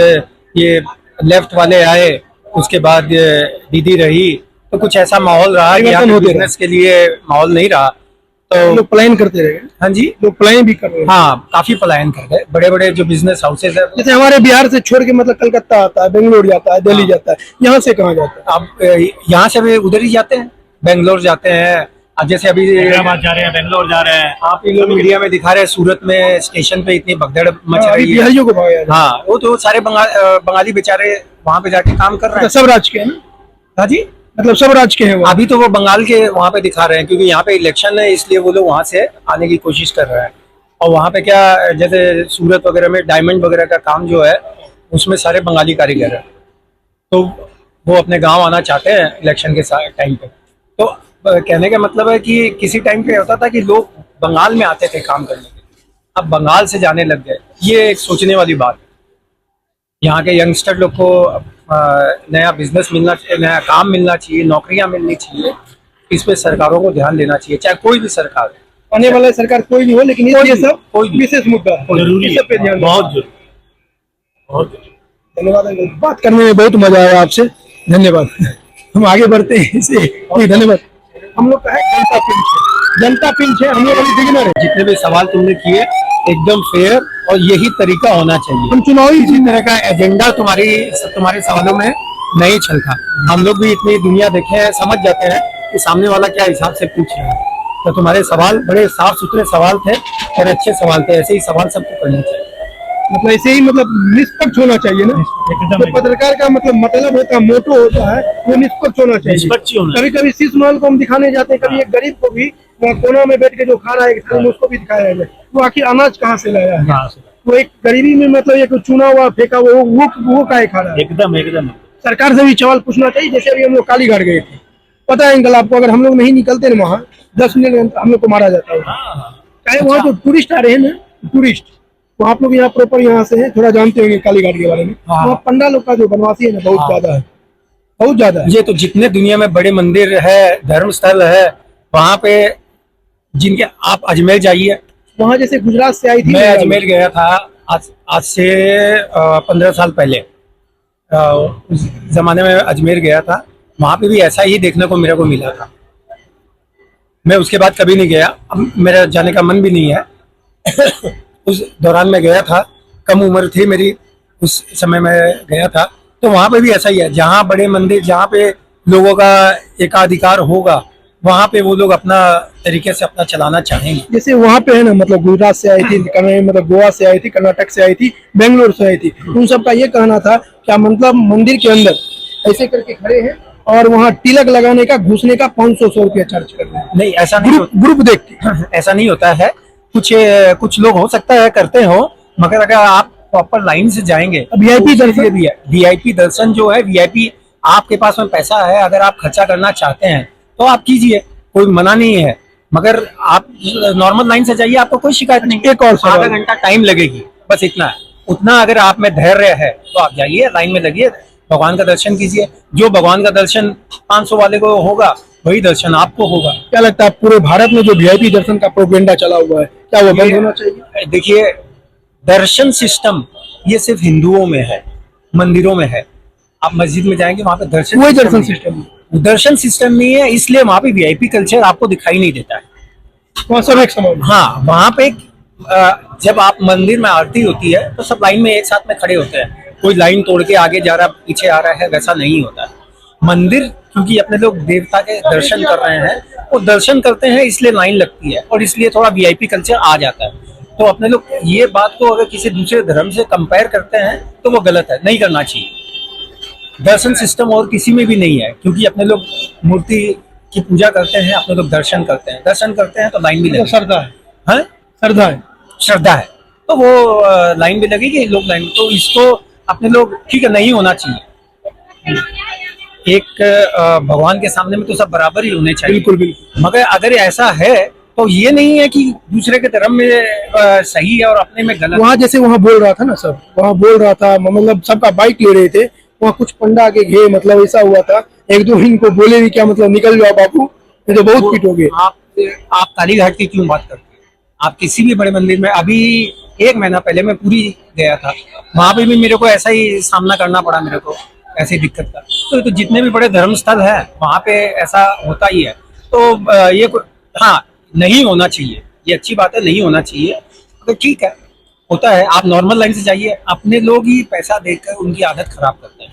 ये लेफ्ट वाले आए, उसके बाद दीदी रही, तो कुछ ऐसा माहौल रहा कि यहाँ परिवर्तन होते बिजनेस के लिए माहौल नहीं रहा। तो लोग पलायन करते रहे, हाँ जी, लोग पलायन भी कर रहे हैं। हाँ काफी पलायन कर गए, बड़े बड़े जो बिजनेस हाउसेज है। जैसे हमारे बिहार से छोड़ के मतलब कलकत्ता आता है, बेंगलोर जाता है, दिल्ली जाता है, यहाँ से कहाँ जाता है? अब यहाँ से भी उधर ही जाते हैं, बेंगलोर जाते हैं। अब जैसे अभी हैदराबाद जा रहे हैं, बेंगलोर जा रहे हैं। आप ये लोग मीडिया में दिखा रहे हैं, सूरत में स्टेशन पे इतनी भगदड़ मच अभी रही है। बिहारियों को भगाया जाता हाँ, वो तो सारे बंगाली बेचारे वहाँ पे जाके काम कर रहे है। हैं। सब राज्य के हैं ना, हाँ जी, मतलब सब राज्य के हैं वो। अभी तो वो बंगाल के वहाँ पे दिखा रहे हैं, क्योंकि यहाँ पे इलेक्शन है, इसलिए वो लोग वहाँ से आने की कोशिश कर रहे हैं। और वहाँ पे क्या, जैसे सूरत वगैरह में डायमंड वगैरह का काम जो है उसमें सारे बंगाली कारीगर हैं, तो वो अपने गांव आना चाहते हैं इलेक्शन के टाइम पे। तो कहने का मतलब है कि किसी टाइम पे होता था कि लोग बंगाल में आते थे काम करने के लिए, अब बंगाल से जाने लग गए। ये एक सोचने वाली बात है। यहाँ के यंगस्टर लोग को नया बिजनेस मिलना चाहिए, नया काम मिलना चाहिए, नौकरियां मिलनी चाहिए। इस पे सरकारों को ध्यान देना चाहिए, चाहे कोई भी सरकार हो। आने वाला सरकार कोई भी हो, लेकिन ये सब कोई भी। विशेष मुद्दा है, जरूरी इस है, सब पे ध्यान बहुत जरूरी, बहुत जरूरी। धन्यवाद अंकल। बात करने में बहुत मजा आया आपसे, धन्यवाद। हम आगे बढ़ते हैं इसे। जी, धन्यवाद। हम लोग का है जनता पिंच है, जनता पिंच है, हम लोग अभी बिगिनर है। जितने भी सवाल तुमने किए एकदम फेयर, और यही तरीका होना चाहिए। हम चुनावी इसी तरह का एजेंडा तुम्हारे सवालों में नहीं चलता। हम लोग भी इतनी दुनिया देखे हैं, समझ जाते हैं कि सामने वाला क्या हिसाब से पूछ रहा है। तो तुम्हारे सवाल बड़े साफ सुथरे सवाल थे और अच्छे सवाल थे। ऐसे ही सवाल सबको करने चाहिए। मतलब ऐसे ही मतलब निष्पक्ष होना चाहिए ना। एकदम तो पत्रकार का मतलब होता है, मोटो होता है, वो निष्पक्ष होना चाहिए। निष्पक्ष ही होना कभी कभी शीश महल को हम दिखाने जाते हैं, कभी एक गरीब को भी वहाँ कोना में बैठ के जो खा रहा है थाली में, उसको भी दिखाया जाए वो आखिर अनाज कहाँ से लाया है। कहाँ से? वो एक गरीबी में मतलब एक चुना हुआ फेंका वो काहे खा रहा है। एकदम एकदम सरकार से भी सवाल पूछना चाहिए। जैसे अभी हम लोग कालीघाट गए थे, पता है अंकल आपको, अगर हम लोग नहीं निकलते ना वहाँ 10 मिनट हम लोग को मारा जाता है। चाहे वहाँ जो टूरिस्ट आ रहे हैं ना, टूरिस्ट, वो आप लोग यहाँ प्रॉपर यहाँ से हैं, थोड़ा जानते होंगे कालीघाट के बारे में। वहाँ पंडा लोग का जो बनवासी है ना, बहुत ज्यादा है, बहुत ज्यादा है। ये तो जितने दुनिया में बड़े मंदिर है, धर्म स्थल है, वहाँ पे जिनके आप अजमेर जाइए। वहाँ जैसे गुजरात से आई थी, मैं अजमेर गया था आज से 15 साल पहले। उस जमाने में अजमेर गया था, वहाँ पे भी ऐसा ही देखने को मेरे को मिला था। मैं उसके बाद कभी नहीं गया, अब मेरा जाने का मन भी नहीं है। उस दौरान मैं गया था, कम उम्र थी मेरी उस समय मैं गया था। तो वहाँ पे भी ऐसा ही है, जहाँ बड़े मंदिर, जहाँ पे लोगों का एकाधिकार होगा, वहाँ पे वो लोग अपना तरीके से अपना चलाना चाहेंगे। जैसे वहाँ पे है ना, मतलब गुजरात से आई थी, मतलब गोवा से आई थी, कर्नाटक से आई थी, बेंगलोर से आई थी, उन सब का ये कहना था क्या मतलब मंदिर के अंदर ऐसे करके खड़े हैं और वहाँ तिलक लगाने का, घुसने का 500 रुपया चार्ज कर रहे हैं। नहीं, ऐसा नहीं ग्रुप देख के ऐसा नहीं होता है। कुछ लोग हो सकता है करते हो, मगर अगर आप प्रॉपर लाइन से जाएंगे, VIP दर्शन भी है। VIP दर्शन जो है, VIP आपके पास में पैसा है, अगर आप खर्चा करना चाहते हैं तो आप कीजिए, कोई मना नहीं है। मगर आप नॉर्मल लाइन से जाइए, आपको कोई शिकायत नहीं। एक और सवाल, आधा घंटा टाइम लगेगी, बस इतना है। उतना अगर आप में धैर्य है तो आप जाइए, लाइन में लगिए, भगवान का दर्शन कीजिए। जो भगवान का दर्शन 500 वाले को होगा, वही दर्शन आपको होगा। क्या लगता है पूरे भारत में जो VIP दर्शन का प्रोपेगेंडा चला हुआ है, क्या वो बंद होना चाहिए? देखिए, दर्शन सिस्टम ये सिर्फ हिंदुओं में है, मंदिरों में है। आप मस्जिद में जाएंगे, वहां पे दर्शन वही दर्शन नहीं है। सिस्टम, दर्शन सिस्टम नहीं है, इसलिए वहां पे VIP कल्चर आपको दिखाई नहीं देता है। वहाँ सब एक समान। हाँ, वहां पे जब आप मंदिर में आरती होती है तो सब लाइन में एक साथ में खड़े होते हैं, कोई लाइन तोड़ के आगे जा रहा, पीछे आ रहा है, वैसा नहीं होता है। मंदिर क्योंकि अपने लोग देवता के दर्शन कर रहे हैं, वो दर्शन करते हैं, इसलिए लाइन लगती है और इसलिए थोड़ा VIP कल्चर आ जाता है। तो अपने लोग ये बात को अगर किसी दूसरे धर्म से कंपेयर करते हैं तो वो गलत है, नहीं करना चाहिए। दर्शन सिस्टम और किसी में भी नहीं है, क्योंकि अपने लोग मूर्ति की पूजा करते हैं, अपने लोग दर्शन करते हैं तो लाइन भी लगेगी। श्रद्धा है, हाँ? श्रद्धा है। श्रद्धा है तो वो लाइन भी लगेगी, लोग लाइन, तो इसको अपने लोग ठीक है नहीं होना चाहिए। एक भगवान के सामने में तो सब बराबर ही होने चाहिए। बिल्कुल बिल्कुल। मगर अगर ऐसा है तो ये नहीं है कि दूसरे के धर्म में सही है और अपने में गलत। वहाँ जैसे वहाँ बोल रहा था ना सब, वहाँ बोल रहा था, मतलब सबका बाइक ले रहे थे, वहाँ कुछ पंडा के घे, मतलब ऐसा हुआ था, एक दो इनको बोले भी क्या मतलब निकल जाओ बापू, ये तो बहुत पीट हो गए। आप कालीघाट की क्यों बात करते हैं? आप किसी भी बड़े मंदिर में, अभी 1 महीना पहले मैं पूरी गया था, वहां पे भी मेरे को ऐसा ही सामना करना पड़ा, मेरे को ऐसी दिक्कत का। तो जितने भी बड़े धर्म स्थल है वहां पे ऐसा होता ही है। तो ये हाँ नहीं होना चाहिए, ये अच्छी बात है, नहीं होना चाहिए, तो ठीक है होता है। आप नॉर्मल लाइन से जाइए, अपने लोग ही पैसा देकर उनकी आदत खराब करते हैं।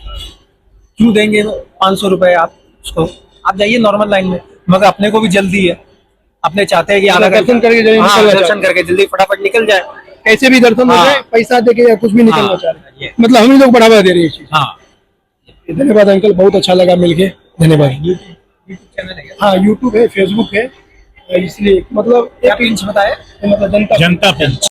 क्यों देंगे 500 रुपए आप उसको, आप जाइए नॉर्मल लाइन में, मगर अपने को भी जल्दी है, अपने चाहते हैं कि आधा दर्शन करके जल्दी हाँ, निकलना दर्शन चाहते करके जल्दी फटाफट निकल जाए। कैसे भी दर्शन हो हाँ। जाए, पैसा देके या कुछ भी निकलना हाँ, चाह रहे ये। हैं, मतलब हम ही लोग बढ़ावा दे रहे हैं ये चीज। हाँ धन्यवाद अंकल, बहुत अच्छा लगा मिलके, धन्यवाद। यूट्यूब चैनल है, हाँ यूट्यूब है, फेसबुक है, इसलिए मतलब क्या पिंच बताए, मतलब जनता जनता पिंच।